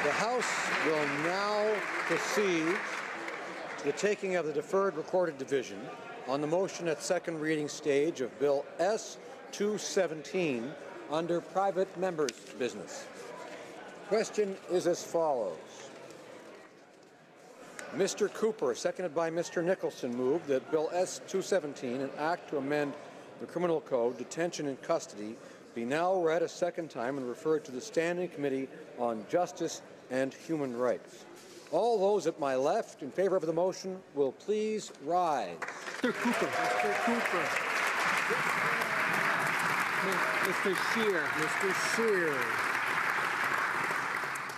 The House will now proceed to the taking of the deferred recorded division on the motion at second reading stage of Bill S-217 under private members' business. Question is as follows. Mr. Cooper, seconded by Mr. Nicholson, moved that Bill S-217, an act to amend the Criminal Code, detention in custody, be now read a second time and referred to the Standing Committee on Justice and Human Rights. All those at my left in favor of the motion will please rise. Mr. Cooper. Mr. Cooper. Mr. Scheer. Mr. Scheer.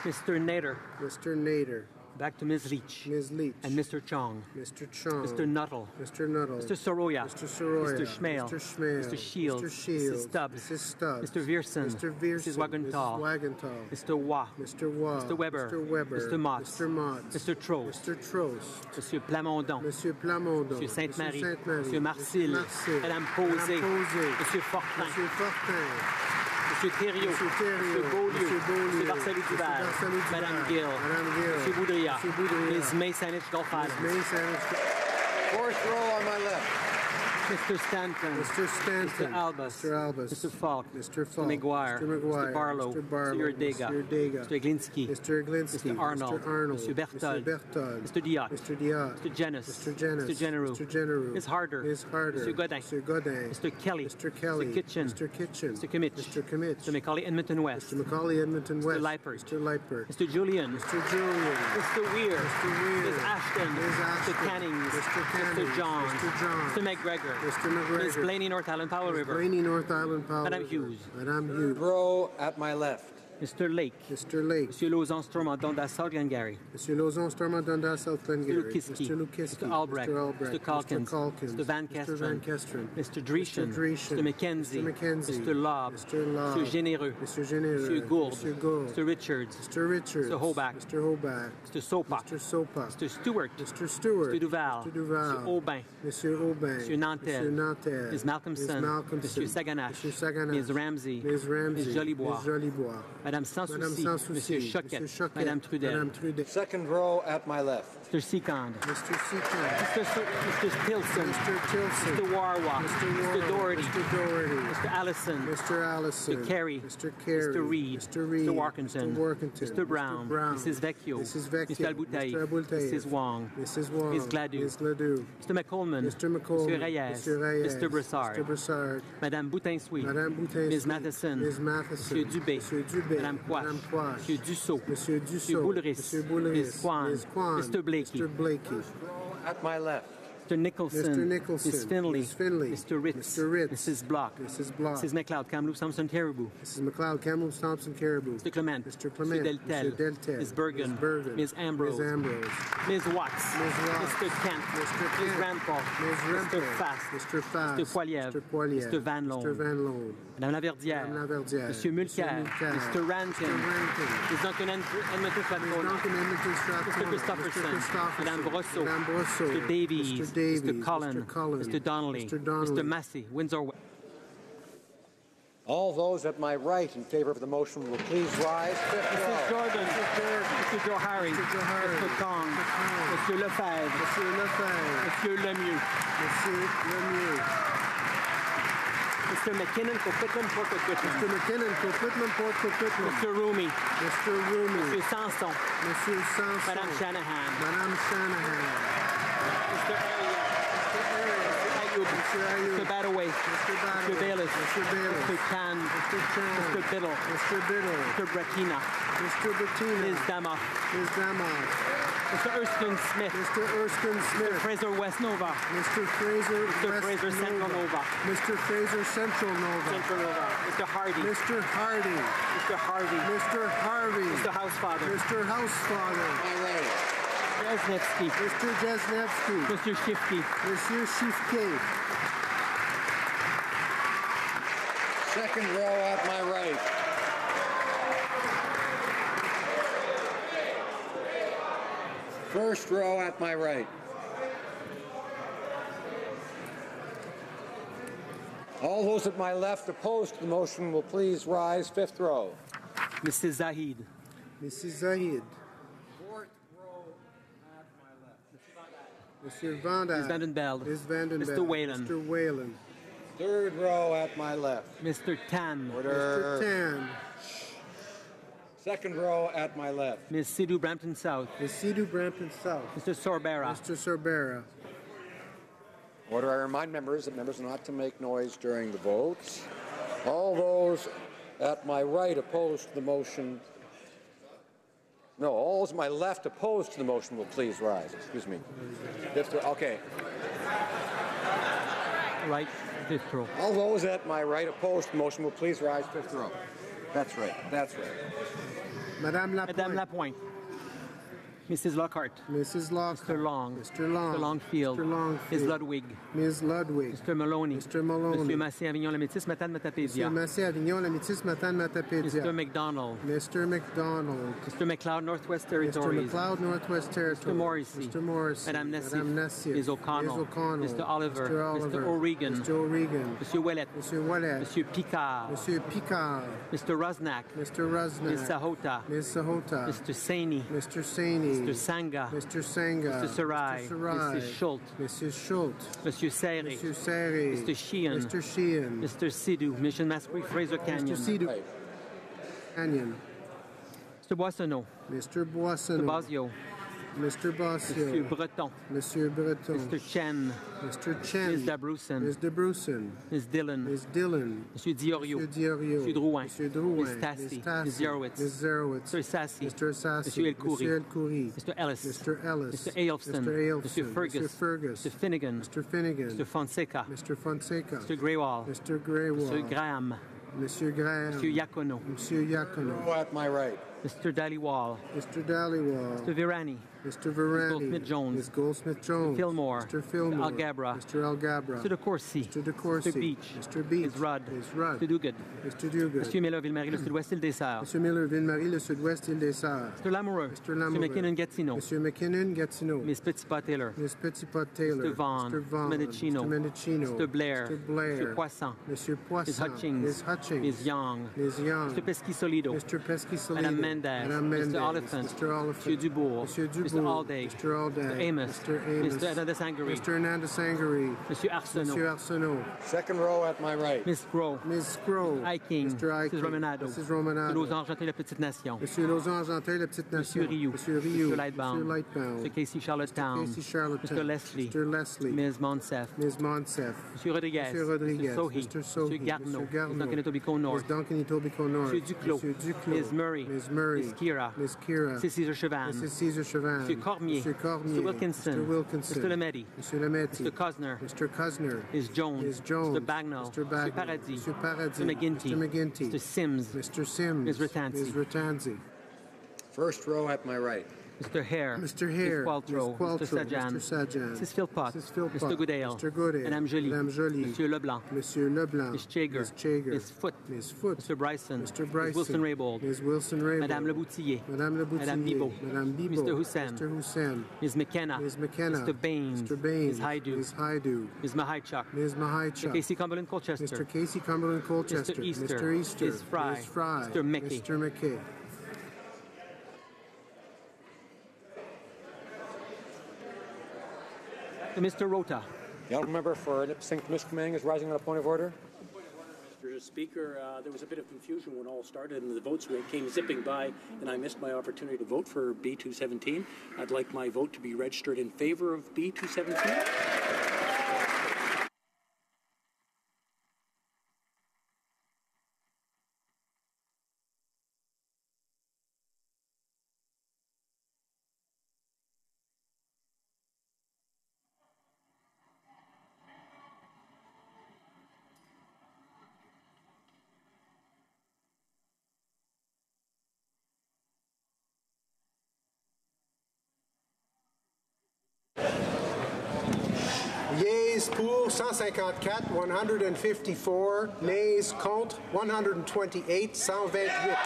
Mr. Nader. Mr. Nader. Back to Ms. Leach. Ms. Leach. And Mr. Chong. Mr. Chong. Mr. Nuttall. Mr. Nuttall. Mr. Soroya. Mr. Soroya. Mr. Schmale. Mr. Schmale. Mr. Shields. Mr. Shields. Mrs. Stubbs. Mrs. Stubbs. Mr. Vierson. Mr. Vierson. Mrs. Wagenthal. Mrs. Wagenthal. Mr. Waugh. Mr. Waugh. Mr. Weber. Mr. Weber. Mr. Motts. Mr. Motts. Mr. Trost. Mr. Trost. Monsieur Plamondon. Monsieur Plamondon. Monsieur Sainte-Marie. Monsieur Sainte-Marie. Monsieur Marcil. Marcil. Madame Posé. Madame Posé. Monsieur Fortin. Monsieur Fortin. Monsieur Thériault. Monsieur Thériault. Monsieur Beaulieu. Monsieur Beaulieu. Monsieur Barcelo-Duval. Madame Gill. Madame Gill. Monsieur Boudria. Monsieur Boudria. Ms. May-Sainich-Golfadens. Fourth row on my left. Mr. Stanton. Mr. Stanton. Mr. Albus. Mr. Albus. Mr. Falk. Mr. Falk. Mr. McGuire. Mr. McGuire. Mr. Barlow. Mr. Barlow. Mr. Urdega. Mr. Urdega. Mr. Glinski. Mr. Glinski. Mr. Arnold. Mr. Arnold. Mr. Berthold. Mr. Berthold. Mr. Diot. Mr. Diot. Mr. Jenis. Mr. Jenis. Mr. Genereux. Mr. Genereux. Ms. Harder. Ms. Harder. Mr. Godin. Mr. Godin. Mr. Kelly. Mr. Kelly. Mr. Kitchen. Mr. Kitchen. Mr. Kimmich. Mr. Kimmich. Mr. Macaulay Edmonton West. Mr. Macaulay Edmonton West. Mr. Leipert. Mr. Leipert. Mr. Julian. Mr. Julian. Mr. Weir. Mr. Weir. Ms. Ashton. Ms. Ashton. Mr. Cannings. Mr. Cannings. Mr. John. Mr. John. Mr. McGregor. Mr. McGregor. Ms. Blaney, North Island, Powell River. Blaney, North Island, Powell Madame River. Hughes. Madame Hughes. Row at my left. Mr. Lake. Mr. Lake. Monsieur Lauzon, Stormont, Dundas, South Glengarry. Monsieur Lauzon, Stormont, Dundas, South Glengarry. Mr. Lukiski. Mr. Lukiski. Mr. Albrecht. Mr. Albrecht. Mr. Calkins. Mr. Calkins. Mr. Van Mr. Van Kesteren. Kesteren. Mr. Dreeshen. Mr. Dreeshen. Mr. McKenzie. Mr. McKenzie. Mr. Lobb. Mr. Lobb. Mr. Généreux. Mr. Généreux. Monsieur Gould. Monsieur Gould. Mr. Richards. Mr. Richards. Mr. Hoback. Mr. Hoback. Mr. Sopa. Mr. Sopa. Mr. Stewart. Mr. Stewart. Mr. Duval. Mr. Duval. Mr. Aubin. Monsieur Aubin. Monsieur Nantel. Monsieur Nantel. Ms. Malcolmson. Ms. Malcolmson. Monsieur Saganache. Monsieur Saganache. Ms. Ramsey. Ms. Ramsey. Ms. Jolibois. Ms. Jolibois. Madame Sans Madame Souci. Sans Souci. Monsieur Choquette. Monsieur Choquette. Madame Trudel. Madame Trudel. Second row at my left. Mr. Seacond. Mr. Seacon. Mr. Tilson. Mr. Tilson. Mr. Warwa. Mr. Mr. Warren. Doherty. Mr. Doherty. Mr. Allison. Mr. Allison. Mr. Carey. Mr. Carey. Mr. Reed. Mr. Reed. Mr. Warkentin. Mr. Warkentin. Mr. Brown. Mr. Brown. Mrs. Vecchio. Mrs. Vecchio. Mr. Alboutaï. Mr. Alboutaï. Mrs. Wong. Mrs. Wong. Ms. Gladue. Ms. Gladue. Mr. McColeman. Mr. McColeman. Mr. Reyes. Mr. Reyes. Mr. Broussard. Mr. Broussard. Madame Boutin-Sweet. Madame Boutin. Ms. Matheson. Ms. Matheson. Monsieur Dubé. Monsieur Dubé. Madame Quash. Madame Quash. Monsieur Dussault. Monsieur Dussault. Monsieur Boulris. Monsieur Boulris. Ms. Kwan. Ms. Kwan. Mr. Blakey. Mr. Blakey. At my left. Mr. Nicholson. Mr. Nicholson. Ms. Finley. Ms. Finley. Mr. Ritz. Mr. Ritz. Mrs. Block. Mrs. Block. Mrs. McLeod, Kamloops, Thompson, Caribou. Mrs. McLeod, Kamloops, Thompson, Caribou. Mr. Clement. Mr. Clement. Mr. Deltel. Mr. Deltel. Ms. Bergen. Ms. Bergen. Ms. Ambrose. Ms. Ambrose. Ms. Watts. Ms. Watts. Mr. Kent. Mr. Ms. Kent. Rampart. Ms. Mr. Rampart. Fast. Mr. Fast. Mr. Poilievre. Mr. Poilievre. Mr. Van Loon. Mr. Van Loon. Madame Laverdière. Madame Laverdière. Monsieur Mulcair. Mr. Rankin. Mr. Rankin. Ms. Duncan Edmonton Stratford. Duncan Edmonton Stratford. Mr. Christopherson. Mr. Christopherson. Madame Brosseau. Madame Brosseau. Mr. Davies. Mr. Davies. Mr. Cullen. Mr. Cullen. Mr. Donnelly. Mr. Donnelly. Mr. Massey. Windsor West. All those at my right in favor of the motion will please rise. Fifth Mrs. row. Jordan. Mr. Johari. Mr. Johari. Mr. Kong. Mr. Lefebvre. Monsieur Lefebvre. Monsieur Lemieux. Monsieur Lemieux. Mr. McKinnon, Coquitlam, Port Coquitlam. Mr. McKinnon, Coquitlam, Port Coquitlam. Mr. Roomy. Mr. Roomy. Mr. Sanson. Monsieur Sanson. Madame Shanahan. Madame Shanahan. Mr. Arias. Mr. Arias. Mr. Ayoub. Mr. Ayoub. Mr. Badaway. Mr. Badaway. Mr. Bayless. Mr. Bayless. Mr. Chan. Mr. Chan. Mr. Biddle. Mr. Biddle. Mr. Brakina. Mr. Bettina. Ms. Damoff. Ms. Damoff. Mr. Erskine Smith. Mr. Erskine Smith. Fraser West Nova. Mr. Fraser Mr. West Fraser Central Nova. Mr. Fraser Central Nova. Central Nova. Mr. Hardy. Mr. Hardy. Mr. Harvey. Mr. Harvey. Mr. Housefather. Mr. Housefather. My right. Jesnevsky. Mr. Jesnevsky. Mr. Shifty. Monsieur Shifke. Second row at my right. First row at my right. All those at my left opposed to the motion will please rise. Fifth row. Mrs. Zahid. Mrs. Zahid. Fourth row at my left. Monsieur Vandal. Ms. Vandenbeld. Ms. Vandenbeld. Mr. Whalen. Mr. Whalen. Third row at my left. Mr. Tan. Mr. Tan. Second row at my left. Ms. Sidhu Brampton South. Ms. Sidhu Brampton South. Mr. Sorbera. Mr. Sorbera. Order, I remind members that members are not to make noise during the votes. All those at my right opposed to the motion. No, all those at my left opposed to the motion will please rise. Excuse me. Okay. Right, fifth row. All those at my right opposed to the motion will please rise. Fifth row. That's right. That's right. Madame Lapointe. Madame Lapointe. Mrs. Lockhart. Mrs. Lockhart. Mr. Long. Mr. Long. Mr. Longfield. Mr. Longfield. Ms. Ludwig. Ms. Ludwig. Mr. Maloney. Mr. Maloney. Monsieur Massé-Avignon, la métisse, Matane Matapédia. Monsieur Massé-Avignon, la métisse Matane Matapédia. Mr. McDonald. Mr. McDonald. Mr. McLeod, Northwest Mr. Territories. McLeod, Northwest Territories. Mr. Morrissey. Mr. Morrissey. Madame Nassif. Madame Nassif. Ms. O'Connell. Ms. O'Connell. Mr. Oliver. Mr. Oliver. Mr. O'Regan. Mr. O'Regan. Monsieur Ouellet. Monsieur Ouellet. Monsieur Picard. Monsieur Picard. Mr. Rosnack. Mr. Rusnak. Ms. Sahota. Ms. Sahota. Mr. Saini. Mr. Saini. Mr. Sanga. Mr. Sanga. Mr. Sarai. Mr. Sarai. Mrs. Schultz. Mrs. Schultz. Monsieur Serre. Monsieur Serre. Mr. Sheehan. Mr. Sheehan. Mr. Sidhu, Mission Masquerade, Fraser Canyon. Mr. Sidhu. Right. Canyon. Mr. Boissonneau. Mr. Mr. Boissonneau. Basio. Mr. Monsieur Bossio. Breton. Monsieur Breton. Mr. Chen. Mr. Chen. Ms. Dabruson. Ms. Debruson. Ms. Dillon. Ms. Dillon. Monsieur Diorio. Monsieur Diorio. Monsieur Drouin. Monsieur Drouin. Ms. Tassi. Ms. Tassi. Ms. Zerowitz. Ms. Zerowitz. Mr. Sassy. Mr. Sassy. Monsieur Elkoury. Monsieur Elkoury. Mr. Ellis. Mr. Ellis. Mr. Ailfson. Mr. Ailfson. Monsieur Fergus. Mr. Fergus. Mr. Finnegan. Mr. Finnegan. Mr. Fonseca. Mr. Fonseca. Mr. Greywall. Mr. Greywall. Mr. Graham. Monsieur Graham. Monsieur Yacono. Monsieur Yacono. Row at my right. Mr. Dallywall. Mr. Dhaliwal. Mr. Virani. Mr. Varani. Goldsmith-Jones. Ms. Goldsmith-Jones. Fillmore. Mr. Fillmore. Mr. Algabra. Mr. Algabra. Mr. De Courcy. Mr. De Courcy. Mr. Beach. Mr. Beach. Ms. Rudd. Ms. Rudd. Mr. Duguid. Mr. Duguid. Monsieur Miller, Ville-Marie, le Sud-Ouest, île des Sœurs. Monsieur Miller, Ville-Marie, le Sud-Ouest, île des Sœurs. Mr. Lamoureux. Mr. Lamoureux. Mr. McKinnon-Gatineau. Monsieur McKinnon, Gatineau. Ms. Petitpas-Taylor. Ms. Petitpas-Taylor. Mr. Vaughan. Mr. Vaughan. Mr. Mendicino. Mr. Mendicino. Mr. Blair. Mr. Blair. Mr. Poisson. Monsieur Poisson. Ms. Hutchings. Ms. Hutchings. Ms. Young. Ms. Young. Mr. Pesky-Solido. Mr. Pesky-Solido. Madame Mendez. Madame Mendez. Mr. Oliphant. Mr. Oliphant. Monsieur Dubourg. Monsieur Dubourg. Mr. Alday. Mr. Alday. Mr. Amos. Mr. Amos. Mr. Hernandez-Sangary. Mr. Hernandez-Sangary. Monsieur Arsenault. Monsieur Arsenault. Second row at my right. Miss Groh. Ms. Scroll. Hiking. Mr. Hiking. Mrs. Romanado. Mrs. Mr. Romanado. Lausanne-Argentin, la Petite Nation. Monsieur Lausanne-Argentin, la Petite Nation. Monsieur Rioux. Monsieur Rioux. Mr. Lightbound. Monsieur Lightbound. Mr. Casey Charlottetown. Casey Charlottetown. Mr. Leslie. Mr. Leslie. Ms. Monsef. Ms. Monsef. Monsieur Rodriguez. Monsieur Rodriguez. Mr. Sohi. Mr. Sohi. Monsieur Garneau. Monsieur Garneau. Ms. Duncan-Etobicoke North. Ms. Duncan-Etobicoke North. Monsieur Duclos. Monsieur Duclos. Ms. Murray. Ms. Murray. Ms. Kira. Ms. Kira. Mrs. Caesar Chavan. Mrs. Caesar Chavan. Monsieur Cormier. Monsieur Cormier. Mr. Wilkinson. Mr. Wilkinson. Mr. Lemaitre. Monsieur Lemaitre. Mr. Cosner. Mr. Cosner. Ms. Jones. Ms. Jones. Mr. Bagnall. Mr. Mr. Bagnall. Paradis. Mr. Paradis. Mr. McGinty. Mr. McGinty. Mr. Sims. Mr. Sims. Ms. Ratanzi. Ms. Ratanzi. First row at my right. Mr. Hare. Mr. Hare. Ms. Qualtrough. Ms. Mr. Sajan. Mr. Sajan. Mrs. Philpott. Mrs. Philpott. Mr. Goodale. Mr. Goodale. Madame Joly. Madame Joly. Monsieur Leblanc. Monsieur Leblanc. Ms. Chager. Ms. Chager. Ms. Foote. Ms. Foote. Mr. Bryson. Mr. Bryson. Ms. Wilson-Raybould. Ms. Wilson-Raybould. Madame Leboutillier. Madame Leboutillier. Madame Bibot. Madame Bibot. Mr. Hussein. Mr. Hussein. Ms. McKenna. Ms. McKenna. Mr. Baines. Mr. Baines. Ms. Haidu. Ms. Haidu. Ms. Mahaichuk. Ms. Mahaichuk. Mr. Casey Cumberland Colchester. Mr. Casey Cumberland Colchester. Mr. Easter. Mr. Easter. Ms. Fry. Ms. Fry. Mr. Mickey. Mr. McKay. Mr. Rota. The honourable member for Nipissing-Temiskaming is rising on a point of order. Mr. Speaker, there was a bit of confusion when all started and the votes came zipping by and I missed my opportunity to vote for B217. I'd like my vote to be registered in favour of B217. Yeas pour 154, 154. Nays contre 128, 128.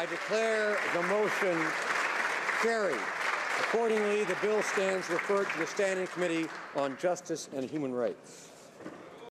I declare the motion carried. Accordingly, the bill stands referred to the Standing Committee on Justice and Human Rights.